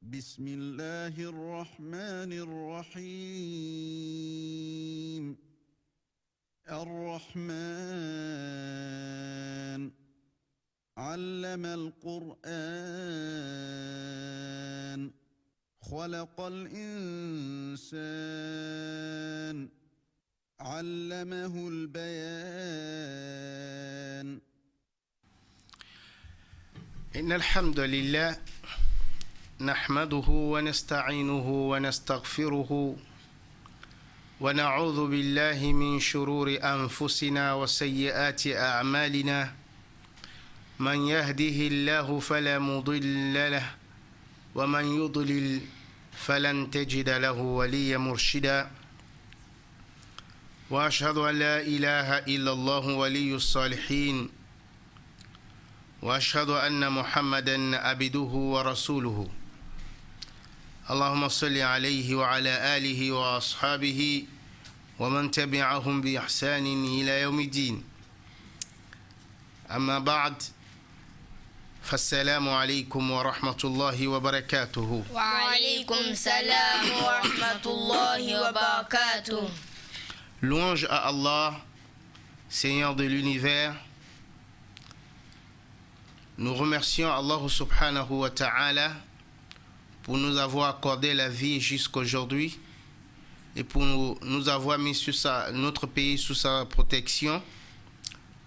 بسم الله الرحمن الرحيم الرحمن علم القرآن خلق الإنسان علمه البيان إن الحمد لله نحمده ونستعينه ونستغفره ونعوذ بالله من شرور أنفسنا وسيئات أعمالنا من يهده الله فلا مضل له ومن يضلل فلن تجد له وليا مرشدا وأشهد أن لا إله إلا الله ولي الصالحين وأشهد أن محمدا عبده ورسوله اللهم صل عليه وعلى آله وأصحابه ومن تبعهم بإحسان إلى يوم الدين أما بعد فالسلام عليكم ورحمة الله وبركاته. وعليكم السلام ورحمة الله وبركاته. Louange à Allah, Seigneur de l'univers. Nous remercions Allah subhanahu wa ta'ala pour nous avoir accordé la vie jusqu'aujourd'hui et pour nous avoir mis notre pays sous sa protection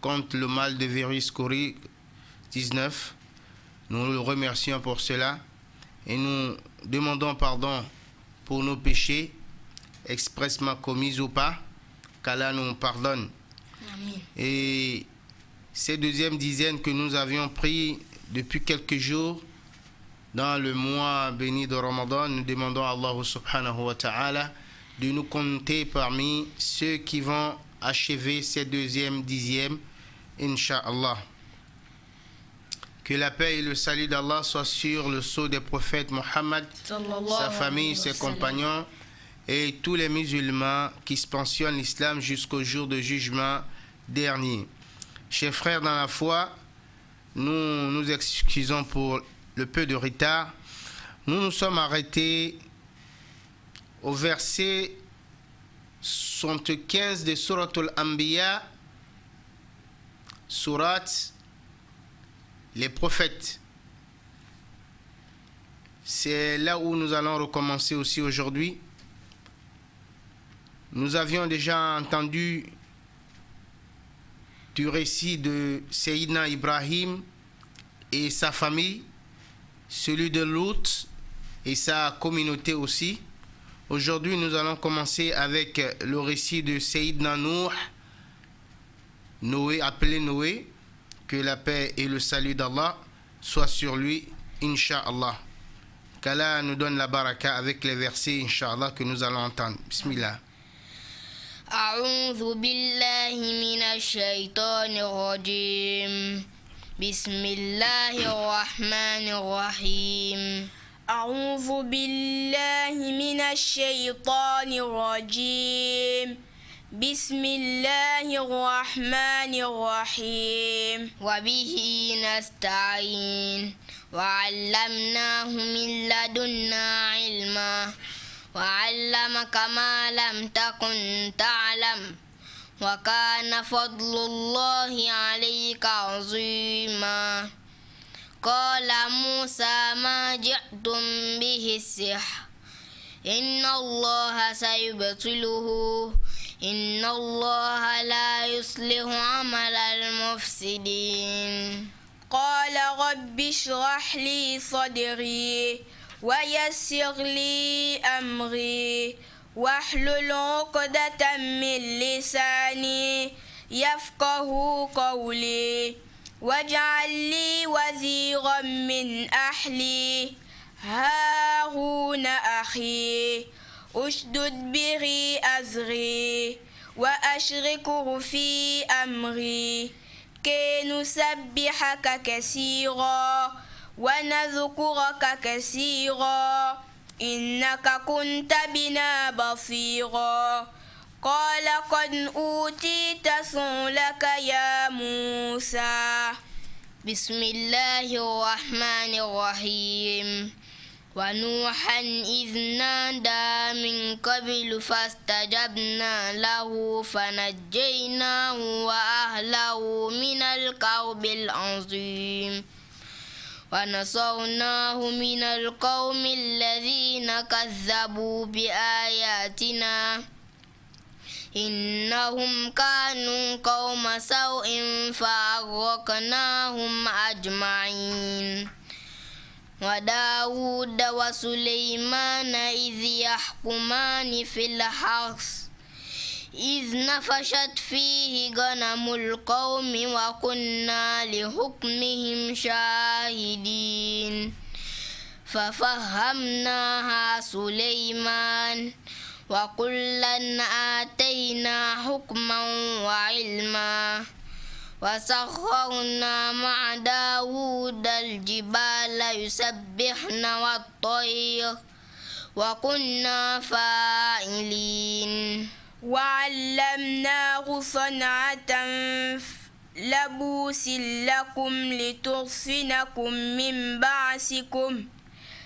contre le mal de virus Covid-19. Nous le remercions pour cela et nous demandons pardon pour nos péchés, expressement commis ou pas, qu'Allah nous pardonne. Amen. Et ces deuxièmes dizaines que nous avions pris depuis quelques jours dans le mois béni de Ramadan, nous demandons à Allah subhanahu wa ta'ala de nous compter parmi ceux qui vont achever ces deuxièmes dixièmes, Inch'Allah. Que la paix et le salut d'Allah soient sur le sceau des prophètes Mohammed, sa famille, ses compagnons et tous les musulmans qui pensionnent l'islam jusqu'au jour de jugement dernier. Chers frères dans la foi, nous nous excusons pour le peu de retard. Nous nous sommes arrêtés au verset 75 de Surat al-Anbiya, Surat les prophètes. C'est là où nous allons recommencer aussi aujourd'hui. Nous avions déjà entendu du récit de Sayyidina Ibrahim et sa famille, celui de Lut et sa communauté aussi. Aujourd'hui, nous allons commencer avec le récit de Sayyidina Noé, appelé Noé. Que la paix et le salut d'Allah soient sur lui, Inch'Allah. Qu'Allah nous donne la baraka avec les versets, Inch'Allah, que nous allons entendre. Bismillah. أعوذ بالله من الشيطان الرجيم بسم الله الرحمن الرحيم أعوذ بالله من الشيطان الرجيم بسم الله الرحمن الرحيم وبه نستعين وعلمناه من لدنا علما وعلمك ما لم تكن تعلم وكان فضل الله عليك عظيما قال موسى ما جئتم به السحر إن الله سيبطله إن الله لا يصلح عمل المفسدين قال رب اشرح لي صدري ويسر لي أمري واحلل عقدة من لساني يفقه قولي واجعل لي وزيرا من أهلي هارون أخي أشدد به أزري وأشركه في أمري كي نسبحك كثيرا ونذكرك كثيرا إنك كنت بنا بصيرا قال قد أوتيت سؤلك يا موسى بسم الله الرحمن الرحيم ونوحا إذ نادى من قبل فاستجبنا له فنجيناه وأهله من الكرب العظيم ونصرناه من القوم الذين كذبوا بآياتنا إنهم كانوا قوم سوء فأغرقناهم أجمعين وداود وسليمان إذ يحكمان في الحرث إذ نفشت فيه غنم القوم وكنا لحكمهم شاهدين ففهمناها سليمان وكلا آتينا حكما وعلما وسخرنا مع داود الجبال يسبحن والطير وكنا فاعلين وعلمناه صنعة لبوس لكم لتحصنكم من بأسكم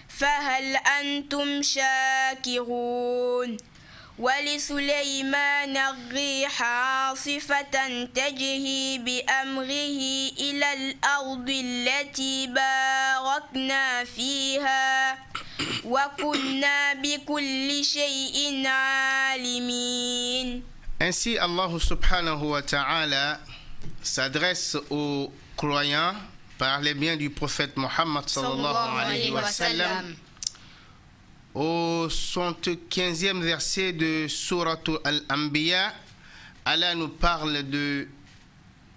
فهل أنتم شاكرون ولسليمان الريح عاصفة تجري بأمره إلى الأرض التي باركنا فيها وكنا بكل شيء عالمين. Ainsi, Allah subhanahu wa ta'ala s'adresse aux croyants par les biens du prophète Mohammed sallallahu alayhi wa sallam au 75e verset de Surat Al-Anbiya. Allah nous parle de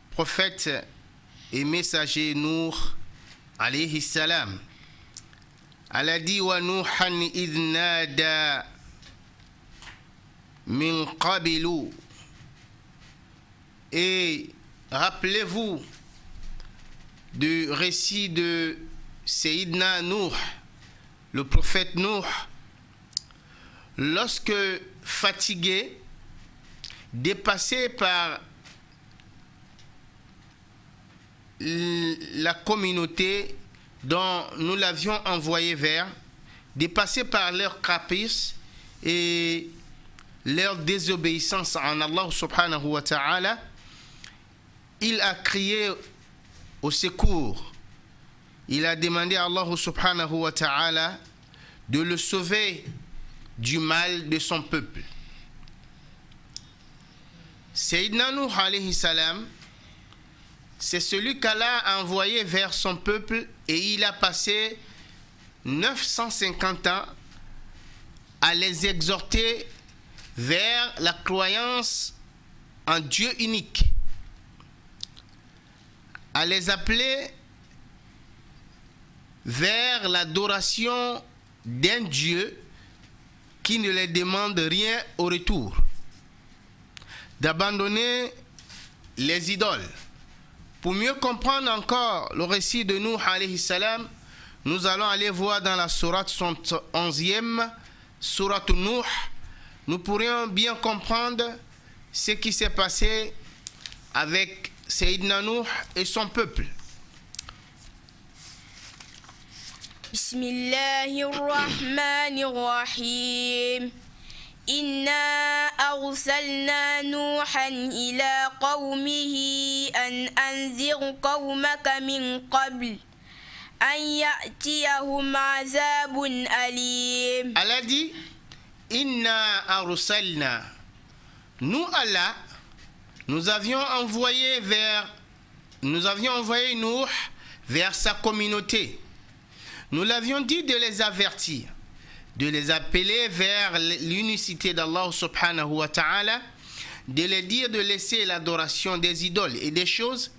prophète et messager Nuh alayhi salam. Allah dit wa Nuhan idh nada min qabilu. Et rappelez-vous du récit de Sayyidina Nuh, le prophète Nuh, lorsque fatigué, dépassé par la communauté dont nous l'avions envoyé vers, dépassé par leurs caprices et leur désobéissance en Allah subhanahu wa ta'ala, il a crié au secours. Il a demandé à Allah subhanahu wa ta'ala de le sauver du mal de son peuple. Sayyidina Nuh alayhi salam, c'est celui qu'Allah a envoyé vers son peuple et il a passé 950 ans à les exhorter vers la croyance en Dieu unique, à les appeler vers l'adoration d'un Dieu qui ne les demande rien au retour, d'abandonner les idoles. Pour mieux comprendre encore le récit de Nuh alayhi salam, nous allons aller voir dans la sourate 11e, sourate Nuh. Nous pourrions bien comprendre ce qui s'est passé avec Sayyidina Nuh et son peuple. Bismillahirrahmanirrahim. Inna arsalna Nuhan ila qawmihi an anzir qawmaka min qabl an ya'tiyahum azabun alim. Allah dit Inna arsalna, nous Allah, nous avions envoyé Nuh vers sa communauté. Nous l'avions dit de les avertir, de les appeler vers l'unicité d'Allah subhanahu wa ta'ala, de les dire de laisser l'adoration des idoles et des choses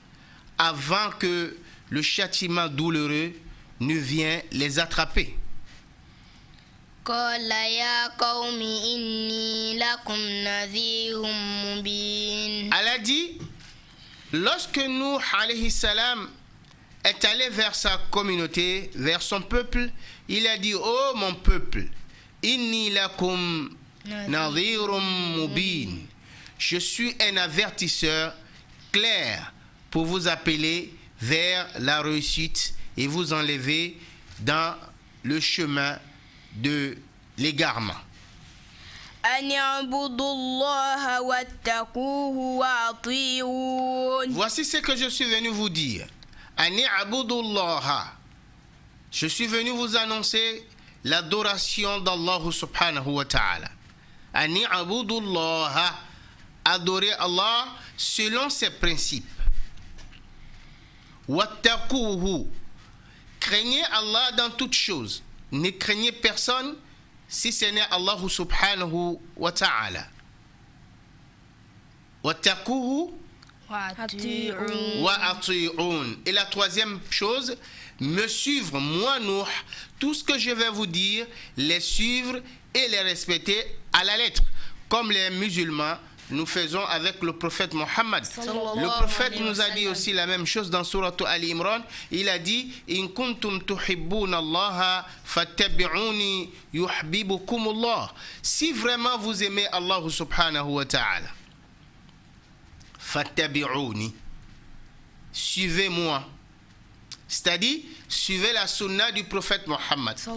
avant que le châtiment douloureux ne vienne les attraper. Allah dit, lorsque Nuh alayhi salam est allé vers sa communauté, vers son peuple, il a dit, oh mon peuple, inni lakum nadhirum mubin, je suis un avertisseur clair pour vous appeler vers la réussite et vous enlever dans le chemin de l'égarement. أن اعبدوا الله واتقوه وأطيعون. Voici ce que je suis venu vous dire. Ani abudullaha. Je suis venu vous annoncer l'adoration d'Allah subhanahu wa ta'ala. Ani abudullaha. Adorer Allah selon ses principes. Wattaquhu. Craignez Allah dans toutes choses. Ne craignez personne si ce n'est Allah subhanahu wa ta'ala. Wattaquhu wa ati'un. Et la troisième chose, me suivre, moi Nuh, tout ce que je vais vous dire, les suivre et les respecter à la lettre, comme les musulmans nous faisons avec le prophète Mohammed. Le prophète nous a dit aussi la même chose dans Surah Al-Imran. Il a dit In kuntum tuhibbuna Allah fattabi'uni yuhibbukum Allah. Si vraiment vous aimez Allah subhanahu wa ta'ala, fattabi'uni, suivez-moi. C'est-à-dire, suivez la sunna du prophète Mohammed. Ce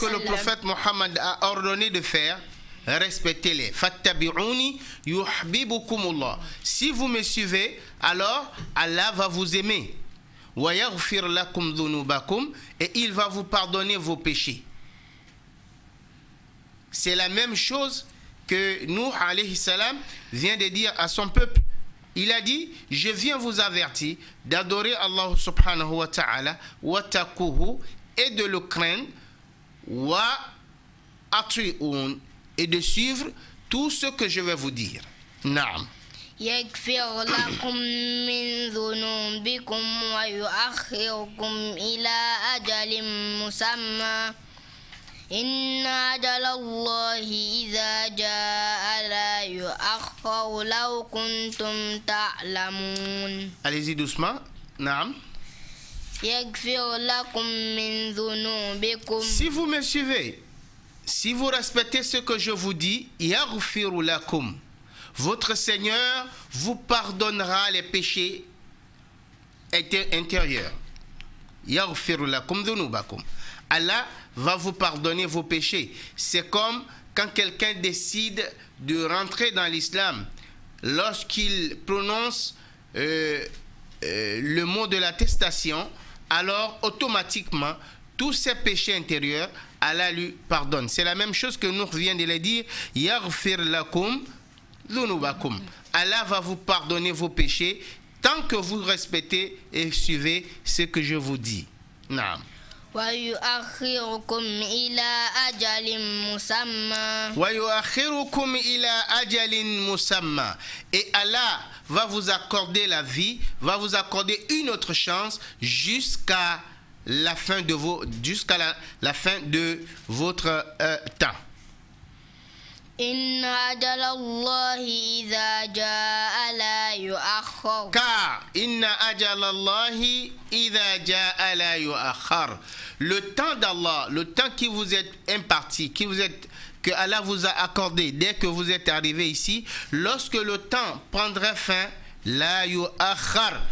que le prophète Mohammed a ordonné de faire, respectez-les. Fattabi'uni yuhibbukumullah. Si vous me suivez, alors Allah va vous aimer. Wa yaghfir lakum dhunubakum, et il va vous pardonner vos péchés. C'est la même chose que Nuh alayhi salam vient de dire à son peuple. Il a dit, je viens vous avertir d'adorer Allah subhanahu wa ta'ala wa taquhu, et de le craindre, wa ati'un, et de suivre tout ce que je vais vous dire. Naam. يغفر لكم من ذنوبكم ويؤخركم إلى أجل مسمى إن أجل الله إذا جاء لا يؤخر لو كنتم تعلمون. Allez-y doucement. Naam. يغفر لكم من ذنوبكم. Si vous me suivez, si vous respectez ce que je vous dis, yaghfiru lakum, votre Seigneur vous pardonnera les péchés intérieurs. Yaghfiru lakum dhunubakum. Allah va vous pardonner vos péchés. C'est comme quand quelqu'un décide de rentrer dans l'islam. Lorsqu'il prononce le mot de l'attestation, alors automatiquement, tous ses péchés intérieurs, Allah lui pardonne. C'est la même chose que nous vient de le dire. Yaghfir lakum dhunubakum. Allah va vous pardonner vos péchés tant que vous respectez et suivez ce que je vous dis. Naam. ويؤخركم إلى أجل مسمى. ويؤخركم إلى أجل مسمى. Et Allah va vous accorder la vie, va vous accorder une autre chance jusqu'à la fin de la fin de votre temps. إن أجل الله إذا جاء لا يؤخر. Car inna ajal Allahi idha ja'a la yu'akhkhar. Le temps d'Allah, le temps qui vous est imparti, que Allah vous a accordé dès que vous êtes arrivé ici, lorsque le temps prendra fin, la yu'akhkhar,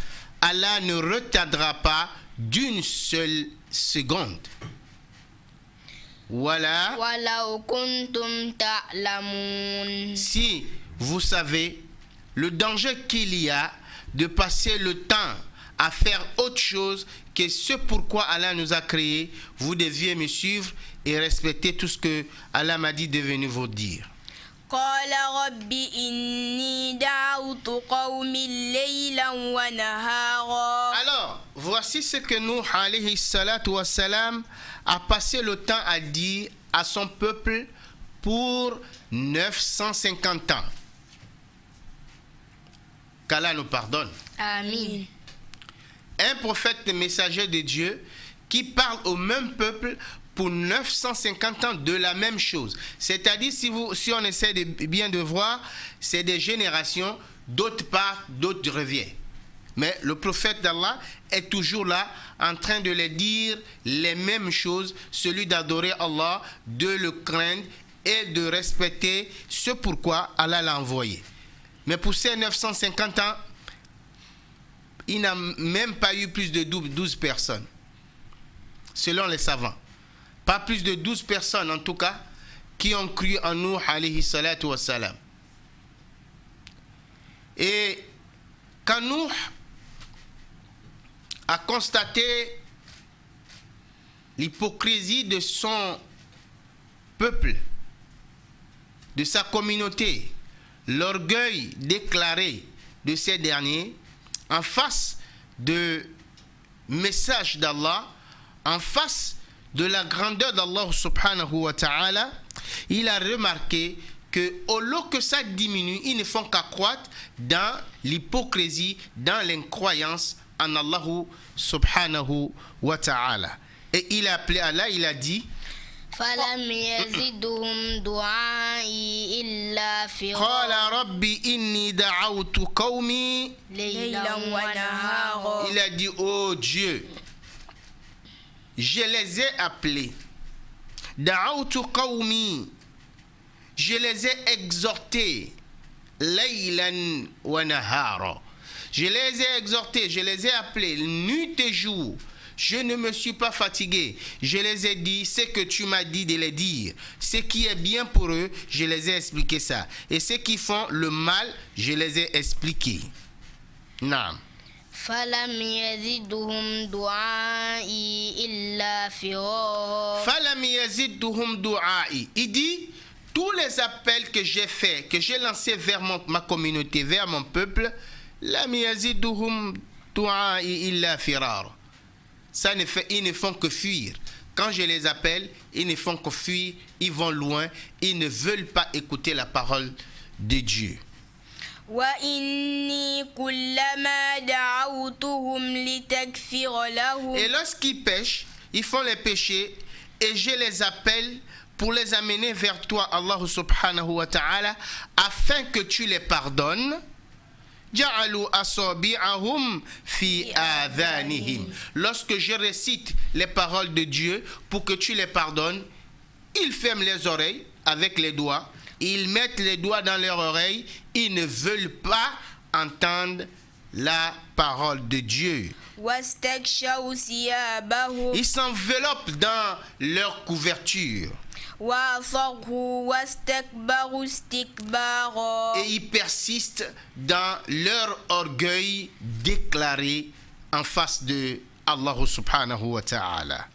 Allah ne retardera pas d'une seule seconde. Voilà. ولو كنتم تعلمون. Si vous savez le danger qu'il y a de passer le temps à faire autre chose que ce pourquoi Allah nous a créés, vous deviez me suivre et respecter tout ce que Allah m'a dit de venir vous dire. قال رب إني دعوت قومي ليلا ونهارا. Alors, voici ce que Nuh alayhi salatu wa salam a passé le temps à dire à son peuple pour 950 ans. Qu'Allah nous pardonne. آمين. Un prophète messager de Dieu qui parle au même peuple pour 950 ans de la même chose. C'est-à-dire, si on essaie de bien de voir, c'est des générations, d'autres partent, d'autres reviennent. Mais le prophète d'Allah est toujours là, en train de leur dire les mêmes choses, celui d'adorer Allah, de le craindre et de respecter ce pourquoi Allah l'a envoyé. Mais pour ces 950 ans, il n'a même pas eu plus de 12 personnes. selon les savants. Pas plus de 12 personnes en tout cas qui ont cru en Nuh alayhi salatu wassalam. Et quand Nuh a constaté l'hypocrisie de son peuple, de sa communauté, l'orgueil déclaré de ces derniers, en face de message d'Allah, en face de la grandeur d'Allah subhanahu wa ta'ala, il a remarqué que au lieu que ça diminue, ils ne font qu'accroître dans l'hypocrisie, dans l'incroyance en Allah subhanahu wa ta'ala. Et il a appelé Allah, il a dit فلم يزدهم دعائي إلا فرارا قال ربي إني دعوت قومي ليلا ونهارا. Il a dit, oh Dieu, je les ai appelés. Da'awtu qawmi. Je les ai exhortés. Laylan wa nahara. Je les ai exhortés, je les ai appelés nuit et jour. Je ne me suis pas fatigué. Je les ai dit ce que tu m'as dit de les dire. Ce qui est bien pour eux, je les ai expliqué ça. Et ceux qui font le mal, je les ai expliqués. Naam. فلم يزدهم دعائي إلا فرارا. Falam yazidduhum du'ai. Il dit, tous les appels que j'ai faits, que j'ai lancés vers ma communauté, vers mon peuple, lam yazidduhum du'ai illa firar. Ça ils ne font que fuir. Quand je les appelle, ils ne font que fuir, ils vont loin, ils ne veulent pas écouter la parole de Dieu. وإني كلما دعوتهم لتغفر لهم. Et lorsqu'ils pêchent, ils font les péchés, et je les appelle pour les amener vers toi, Allah subhanahu wa ta'ala, afin que tu les pardonnes. Lorsque je récite les paroles de Dieu pour que tu les pardonnes, ils ferment les oreilles avec les doigts, ils mettent les doigts dans leurs oreilles, ils ne veulent pas entendre la parole de Dieu. Ils s'enveloppent dans leur couverture. Et ils persistent dans leur orgueil déclaré en face de Allah subhanahu wa ta'ala.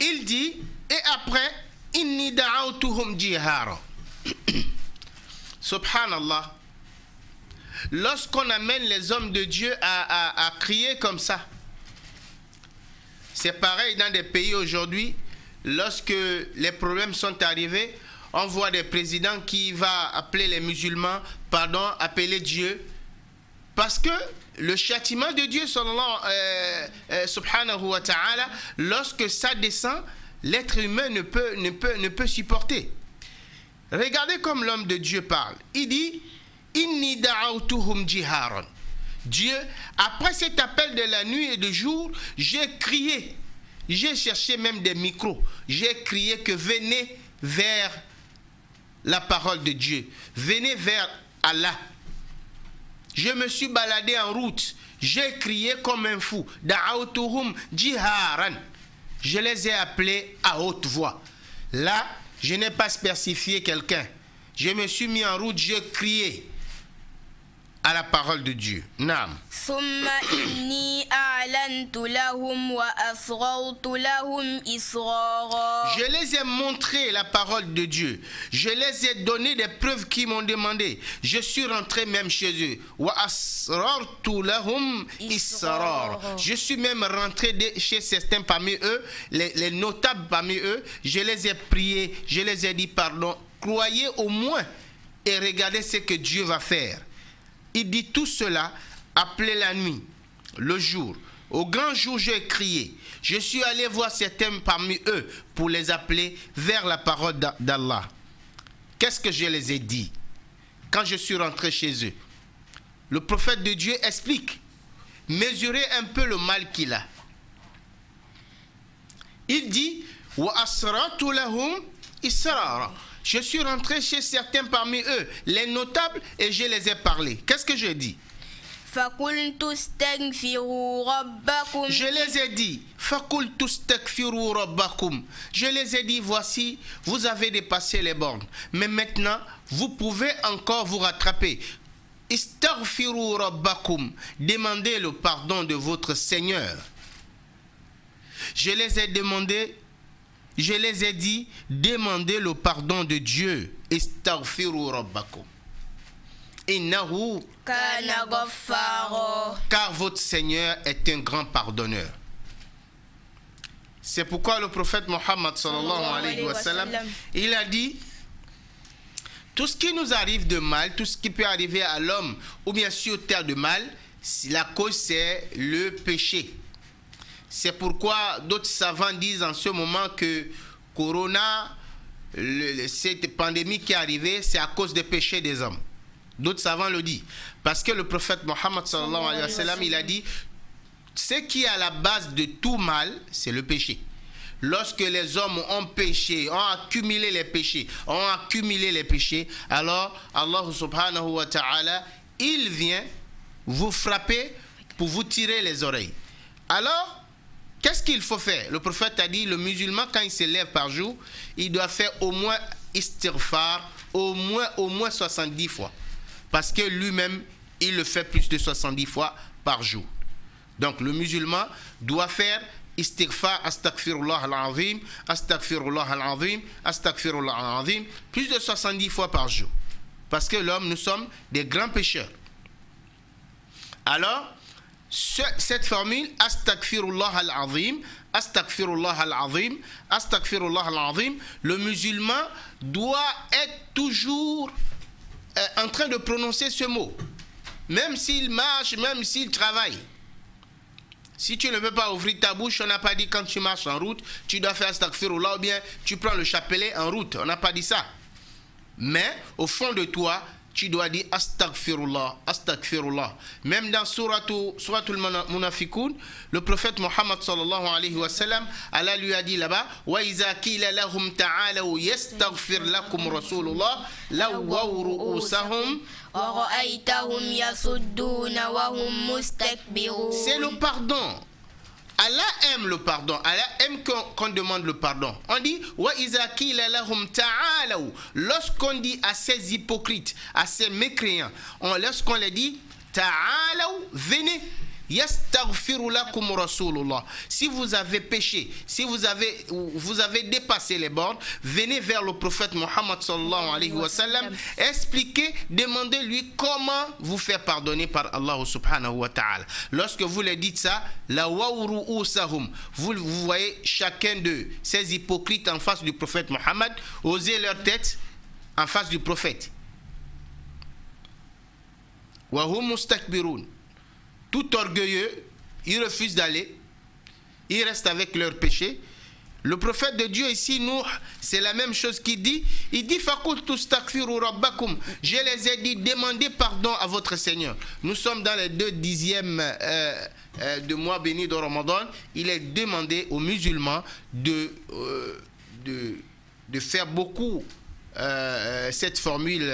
Il dit, et après, inni da'awtuhum jihara. Subhanallah. Lorsqu'on amène les hommes de Dieu à crier comme ça, c'est pareil dans des pays aujourd'hui, lorsque les problèmes sont arrivés, on voit des présidents qui vont appeler les musulmans, appeler Dieu, parce que le châtiment de Dieu, subhanahu wa ta'ala, lorsque ça descend, l'être humain ne peut supporter. Regardez comme l'homme de Dieu parle. Il dit, inni da'awtuhum jiharan. Dieu, après cet appel de la nuit et du jour, j'ai crié, j'ai cherché même des micros, j'ai crié que venez vers la parole de Dieu, venez vers Allah. Je me suis baladé en route, j'ai crié comme un fou, da'awtuhum jiharan. Je les ai appelés à haute voix. Là, je n'ai pas spécifié quelqu'un. Je me suis mis en route, j'ai crié à la parole de Dieu. Naam. Je les ai montré la parole de Dieu. Je les ai donné des preuves qu'ils m'ont demandé. Je suis rentré même chez eux. Je suis même rentré chez certains parmi eux, les notables parmi eux. Je les ai priés, je les ai dit pardon. Croyez au moins et regardez ce que Dieu va faire. Il dit tout cela, appelez la nuit, le jour. Au grand jour, j'ai crié. Je suis allé voir certains parmi eux pour les appeler vers la parole d'Allah. Qu'est-ce que je les ai dit quand je suis rentré chez eux? Le prophète de Dieu explique. Mesurez un peu le mal qu'il a. Il dit, wa asratu lahum israra. Je suis rentré chez certains parmi eux, les notables, et je les ai parlé. Qu'est-ce que je dis? فقلت استغفروا ربكم. Je les ai dit, فَقُلْتُ اسْتَغْفِرُوا رَبَّكُمْ. Je les ai dit, voici, vous avez dépassé les bornes. Mais maintenant, vous pouvez encore vous rattraper. Istaghfiru rabbakum. Demandez le pardon de votre Seigneur. Je les ai dit, demandez le pardon de Dieu. Istaghfiru rabbakum. Innahu kana ghaffara. Car votre Seigneur est un grand pardonneur. C'est pourquoi le prophète Mohammed sallallahu alayhi wa sallam, il a dit, tout ce qui nous arrive de mal, tout ce qui peut arriver à l'homme ou bien sur terre de mal, la cause c'est le péché. C'est pourquoi d'autres savants disent en ce moment que Corona, cette pandémie qui est arrivée, c'est à cause des péchés des hommes. D'autres savants le disent. Parce que le prophète Mohammed sallallahu alayhi wa sallam, il a dit, ce qui est à la base de tout mal, c'est le péché. Lorsque les hommes ont péché, ont accumulé les péchés, alors Allah subhanahu wa ta'ala, il vient vous frapper pour vous tirer les oreilles. Alors, qu'est-ce qu'il faut faire? Le prophète a dit, le musulman, quand il se lève par jour, il doit faire au moins istighfar, au moins 70 fois. Parce que lui-même, il le fait plus de 70 fois par jour. Donc, le musulman doit faire istighfar, astaghfirullah al-azim, astaghfirullah al-azim, astaghfirullah al-azim, plus de 70 fois par jour. Parce que l'homme, nous sommes des grands pécheurs. Alors, cette formule, astaghfirullah al-azim, astaghfirullah al-azim, astaghfirullah al-azim, le musulman doit être toujours en train de prononcer ce mot. Même s'il marche, même s'il travaille. Si tu ne veux pas ouvrir ta bouche, on n'a pas dit quand tu marches en route, tu dois faire astaghfirullah ou bien tu prends le chapelet en route. On n'a pas dit ça. Mais au fond de toi, tu dois dire astaghfirullah, astaghfirullah. Même dans Suratul Munafiqun, le prophète Mohammed sallallahu alayhi wa sallam, Allah lui a dit là-bas, wa iza qila lahum ta'alu yastaghfir lakum rasulullah lawaw ru'usahum. C'est le pardon. Allah aime le pardon. Allah aime qu'on demande le pardon. On dit wa iza qila lahum ta'alu. Lorsqu'on dit à ces hypocrites, à ces mécréants, lorsqu'on les dit ta'alu, venez. Yastaghfiru lakum rasulullah. Si vous avez péché, si vous avez dépassé les bornes, venez vers le prophète Mohammed sallallahu alayhi wa sallam, expliquez, demandez-lui comment vous faire pardonner par Allah subhanahu wa ta'ala. Lorsque vous leur dites ça, la wawru usahum, vous voyez chacun de ces hypocrites en face du prophète Mohammed, oser leur tête en face du prophète. Wa hum mustakbirun. Tout orgueilleux, ils refusent d'aller, ils restent avec leurs péchés. Le prophète de Dieu ici, Nuh, c'est la même chose qu'il dit. Il dit, faqultu astaghfiru rabbakum. Je les ai dit, demandez pardon à votre Seigneur. Nous sommes dans les 2 dixièmes de mois béni de Ramadan. Il est demandé aux musulmans de faire beaucoup cette formule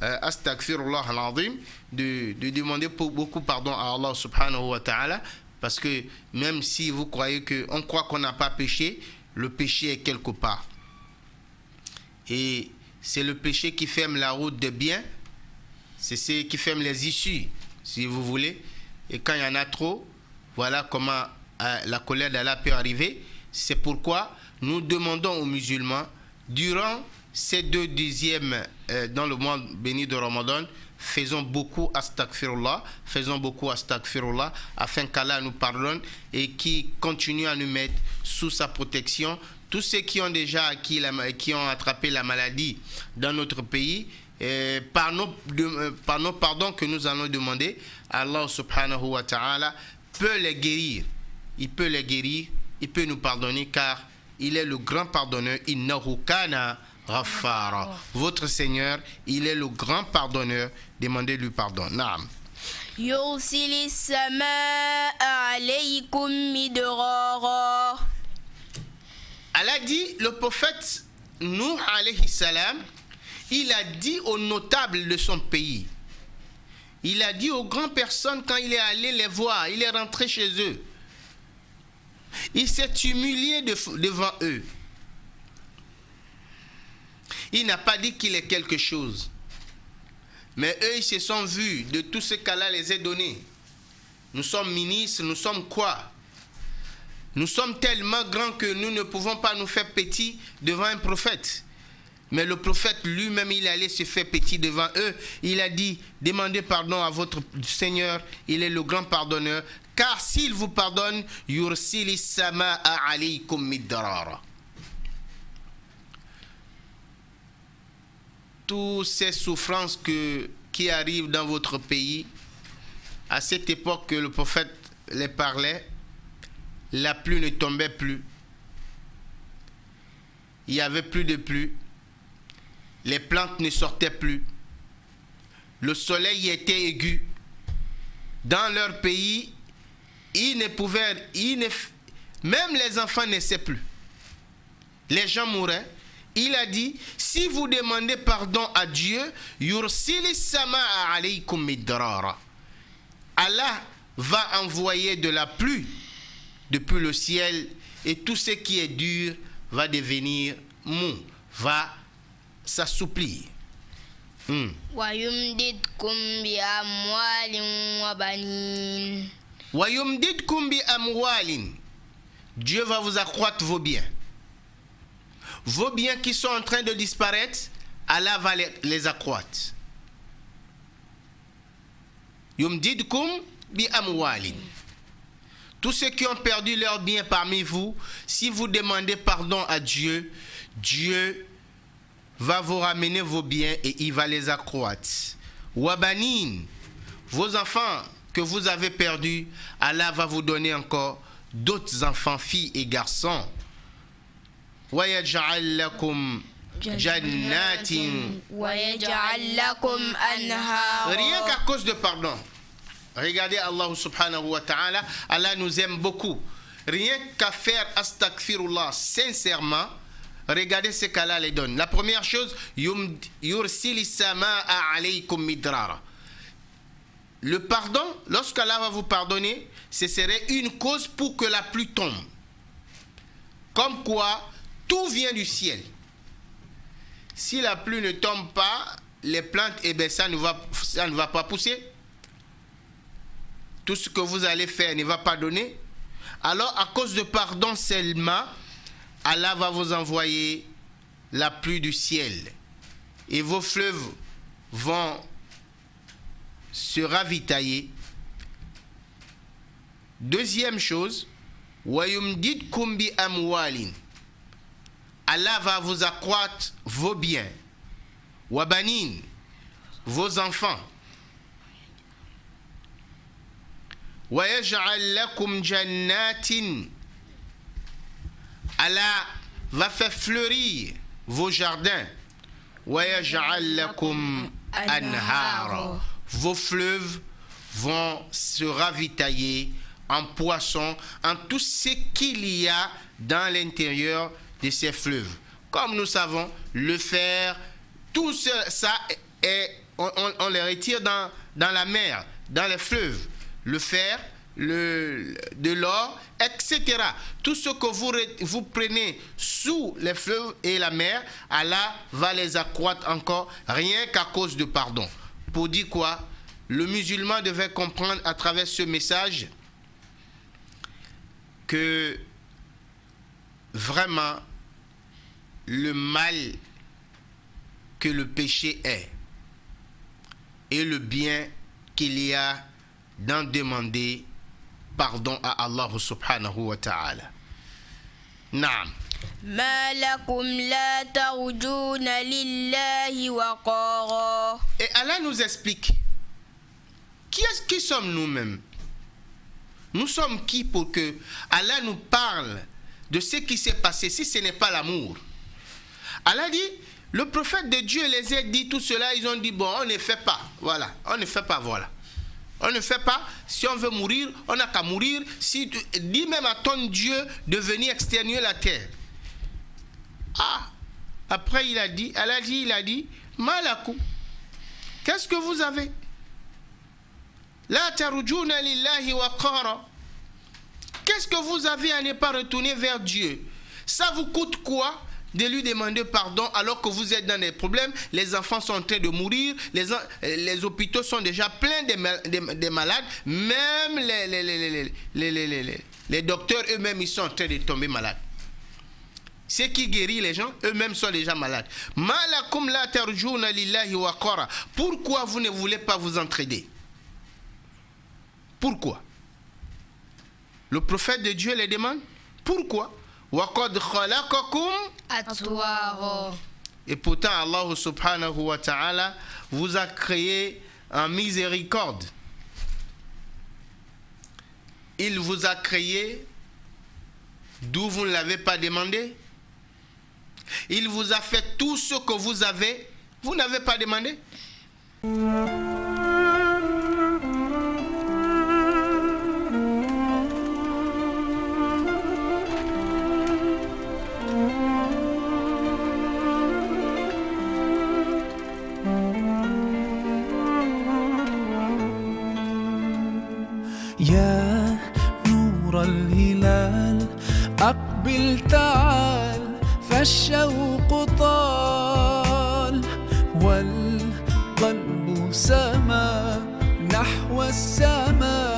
astaghfirullah al-azim, de demander beaucoup pardon à Allah subhanahu wa ta'ala, parce que même si vous croyez on croit qu'on n'a pas péché, le péché est quelque part, et c'est le péché qui ferme la route de bien, c'est ce qui ferme les issues, si vous voulez, et quand il y en a trop, voilà comment la colère d'Allah peut arriver. C'est pourquoi nous demandons aux musulmans, durant ces 2 dixièmes dans le mois béni de Ramadan, faisons beaucoup astaghfirullah, afin qu'Allah nous pardonne et qui continue à nous mettre sous sa protection. Tous ceux qui ont déjà qui ont attrapé la maladie dans notre pays, par nos pardons que nous allons demander, Allah subhanahu wa ta'ala peut les guérir. Il peut les guérir, il peut nous pardonner, car il est le grand pardonneur. Innahu kana ghaffara. Votre Seigneur, il est le grand pardonneur. Demandez-lui pardon. Naam. Yursilis samaa alaykum midrara. Allah dit, le prophète Nuh alayhi salam, il a dit aux notables de son pays, Il a dit aux grandes personnes quand il est allé les voir, il est rentré chez eux. Il s'est humilié devant eux. Il n'a pas dit qu'il est quelque chose. Mais eux, ils se sont vus de tout ce qu'Allah les a donné. Nous sommes ministres, nous sommes quoi? Nous sommes tellement grands que nous ne pouvons pas nous faire petits devant un prophète. Mais le prophète lui-même, il allait se faire petit devant eux. Il a dit, demandez pardon à votre Seigneur, il est le grand pardonneur. Car s'il vous pardonne, yursili samaa alaykum midrara. Toutes ces souffrances qui arrivent dans votre pays, à cette époque que le prophète les parlait, la pluie ne tombait plus. Il n'y avait plus de pluie. Les plantes ne sortaient plus. Le soleil était aigu. Dans leur pays, même les enfants naissaient plus. Les gens mouraient. Il a dit, si vous demandez pardon à Dieu, yursili samaa alaykum midrara. Allah va envoyer de la pluie depuis le ciel et tout ce qui est dur va devenir mou, va s'assouplir. وَيُمْدِدْكُمْ بِأَمْوَالٍ وَبَنِينَ. وَيُمْدِدْكُمْ بِأَمْوَالٍ. Dieu va vous accroître vos biens. Vos biens qui sont en train de disparaître, Allah va les accroître. Yumdidkum bi amwalin. Tous ceux qui ont perdu leurs biens parmi vous, si vous demandez pardon à Dieu, Dieu va vous ramener vos biens et il va les accroître. Wabanin, vos enfants que vous avez perdus, Allah va vous donner encore d'autres enfants, filles et garçons. وَيَجْعَلْ لَكُمْ جَنَّاتٍ وَيَجْعَلْ لَكُمْ أَنْهَارًا. Rien qu'à cause de pardon. Regardez Allah subhanahu wa ta'ala, Allah nous aime beaucoup. Rien qu'à faire astaghfirullah sincèrement, regardez ce qu'Allah les donne. La première chose, yursili samaa alaykum midrara. Le pardon, lorsqu'Allah va vous pardonner, ce serait une cause pour que la pluie tombe. Comme quoi, tout vient du ciel. Si la pluie ne tombe pas, les plantes, eh bien, ça ne va pas pousser. Tout ce que vous allez faire ne va pas donner. Alors, à cause de pardon seulement, Allah va vous envoyer la pluie du ciel. Et vos fleuves vont se ravitailler. Deuxième chose, وَيُمْدِدْكُمْ بِأَمْوَالٍ. Allah va vous accroître vos biens. Wabanin, vos enfants. وَيَجْعَلْ لَكُمْ جَنَّاتٍ. Allah va faire fleurir vos jardins. وَيَجْعَلْ لَكُمْ أَنْهَارًا. Vos fleuves vont se ravitailler en poissons, en tout ce qu'il y a dans l'intérieur de ces fleuves. Comme nous savons, le fer, tout ça, on les retire dans la mer, dans les fleuves. Le fer, de l'or, etc. Tout ce que vous prenez sous les fleuves et la mer, Allah va les accroître encore, rien qu'à cause de pardon. Pour dire quoi? Le musulman devait comprendre à travers ce message que vraiment le mal que le péché est et le bien qu'il y a d'en demander pardon à Allah subhanahu wa ta'ala. Naam. ما لكم لا ترجون لله وقارا. Et Allah nous explique qui sommes nous-mêmes? Nous sommes qui pour que Allah nous parle de ce qui s'est passé si ce n'est pas l'amour? Allah dit, le prophète de Dieu les a dit tout cela, ils ont dit bon, on ne fait pas, voilà, on ne fait pas, voilà. On ne fait pas, si on veut mourir, on n'a qu'à mourir. Si, dis même à ton Dieu de venir exterminer la terre. Ah, après il a dit, Allah dit, il a dit, Malakou, qu'est-ce que vous avez? La tarjuna lillahi waqara. Qu'est-ce que vous avez à ne pas retourner vers Dieu? Ça vous coûte quoi de lui demander pardon alors que vous êtes dans des problèmes? Les enfants sont en train de mourir, les hôpitaux sont déjà pleins de malades, même les docteurs eux-mêmes, ils sont en train de tomber malades. Ceux qui guérissent les gens, eux-mêmes sont déjà malades. Malakum la tarjuna lillahi waqara. Pourquoi vous ne voulez pas vous entraider? Pourquoi? Le prophète de Dieu les demande. Pourquoi? وَقَدْ خَلَقَكُمْ أَطْوَارًا. Et pourtant Allah subhanahu wa ta'ala vous a créé en miséricorde. Il vous a créé d'où vous ne l'avez pas demandé. Il vous a fait tout ce que vous avez, vous n'avez pas demandé. يا نور الهلال أقبل تعال فالشوق طال والقلب سما نحو السماء